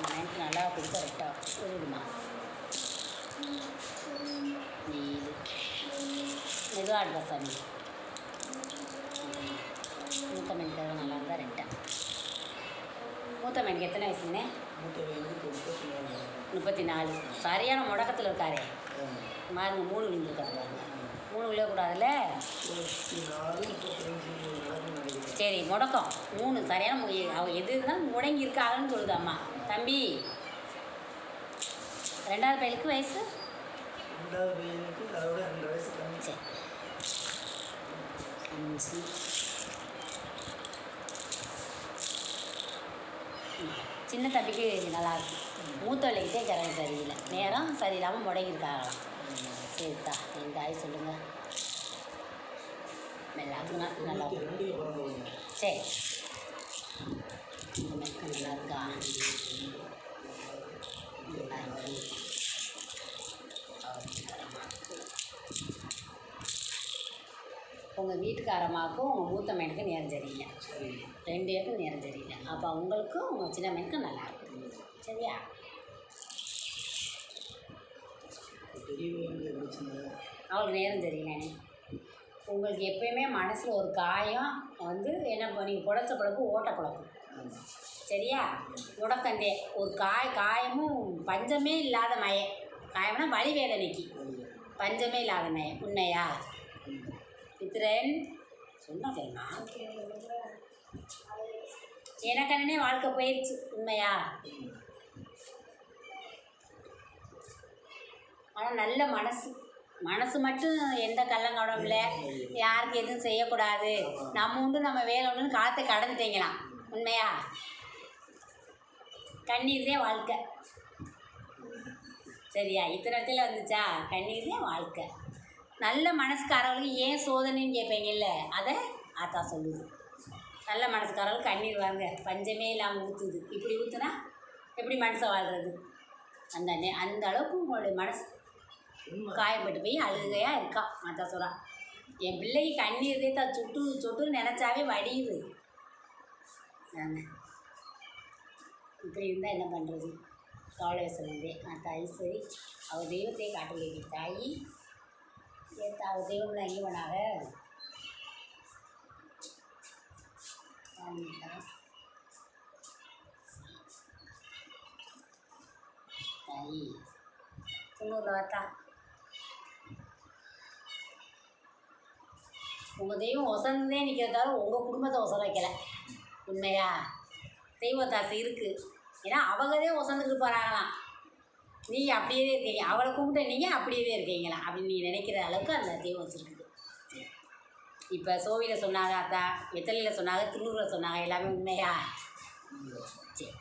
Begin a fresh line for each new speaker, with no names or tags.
Night நல்லா கொடுத்தா கரெக்டாக சொல்லிடுமா. நீலு மெதுவாடு பசாமி மூத்த மணிக்காக நல்லா இருந்தால் ரெட்டா. மூத்த மணிக்கு எத்தனை வயசுங்கண்ணே? 34. சரியான முடக்கத்தில் இருக்காரே மாறுங்க. 3 விழுந்துருக்காரு பாருங்க. 3 விழக்கூடாதுல்ல. சரி முடக்கம் 3 சரியான அவள் எது இருந்தால் முடங்கி இருக்காங்கன்னு சொல்லுது அம்மா. தம்பி 2வது பையனுக்கு வயசு?
2வது பையனுக்கு அதோட 2 வயசு கம்மி.
சரி 5. சின்ன தம்பிக்கு நல்லாயிருக்கும். மூத்த விலைக்கிட்டே கிழங்கு சரியில்லை, நேரம் சரியில்லாமல் முடங்கியிருக்காங்களாம். சரித்தா என் தாய் சொல்லுங்கள். எல்லாத்துக்கும் நல்லா சரி. இந்த மெக்கு நல்லா இருக்கா? உங்கள் வீட்டுக்காரம்மாவுக்கும் உங்கள் மூத்த மயனுக்கும் நேரம் சரியில்லை, 2 பேருக்கும் நேரம் சரியில்லை. அப்போ உங்களுக்கும் உங்கள் சின்ன மயனுக்கும் நல்லா இருக்கும். சரியா? அவளுக்கு நேரம் சரியில்லைண்ணே. உங்களுக்கு எப்பயுமே மனசில் ஒரு காயம் வந்து என்ன நீங்கள் புடைச்ச பிழப்பு ஓட்ட பிழப்பு. சரியா? முடக்கந்தே ஒரு காயமும் பஞ்சமே இல்லாத மயம். காயம்னா வலி வேதனைக்கு பஞ்சமே இல்லாத மயம். உண்மையா சித்திரன்? சொன்னா சரிம்மா. எனக்கண்ணனே வாழ்க்கை போயிடுச்சு. உண்மையா? ஆனால் நல்ல மனசு மட்டும் எந்த கள்ளங்கவடம் இல்லை. யாருக்கு எதுவும் செய்யக்கூடாது, நம்ம உண்டு நம்ம வேலை உண்டுன்னு காற்றை கடந்துட்டீங்களாம். உண்மையா? கண்ணீர் தான் வாழ்க்கை. சரியா? இத்தனை இடத்துல வந்துச்சா? கண்ணீர் தான் வாழ்க்கை. நல்ல மனசுக்காரவங்களுக்கு ஏன் சோதனைன்னு கேட்பீங்கல்ல, அதை ஆத்தா சொல்லுது. நல்ல மனசுக்காரவங்களுக்கு கண்ணீர் வாங்க பஞ்சமே இல்லாமல் ஊற்றுது. இப்படி ஊற்றுனா எப்படி மனசை வாழ்கிறது? அந்த அளவுக்கு உங்களுடைய மனசு காயப்பட்டு போய் அழுகையாக இருக்கா. ஆத்தா சொல்கிறா என் பிள்ளைக்கு கண்ணீர் தேத்தா சொட்டுன்னு நினச்சாவே வடியுது. இப்படி இருந்தால் என்ன பண்ணுறது? கவலை சொல்லுதே. தாய் சரி அவள் தெய்வத்தையே காட்டலை. தாயி ஏத்தா அவள் தெய்வம்லாம் எங்கே பண்ணாங்க? தாயி 90 வாத்தா. உங்கள் தெய்வம் ஒசந்தே நிற்கிறதால உங்கள் குடும்பத்தை ஒசர வைக்கலை. உண்மையா? தெய்வத்தாசை இருக்குது. ஏன்னா அவங்களே ஒசந்துட்டு போகிறாங்களாம், நீங்கள் அப்படியே இருக்கீங்க. அவளை கும்பிட்ட நீங்கள் அப்படியே இருக்கீங்களா அப்படின்னு நீங்கள் நினைக்கிற அளவுக்கு அந்த தெய்வம் வச்சுருக்குது. இப்போ சோவியில் சொன்னாங்க, அத்தா வெத்தலையில் சொன்னாங்க, திருநூரில் சொன்னாங்க, எல்லாமே உண்மையா? சரி.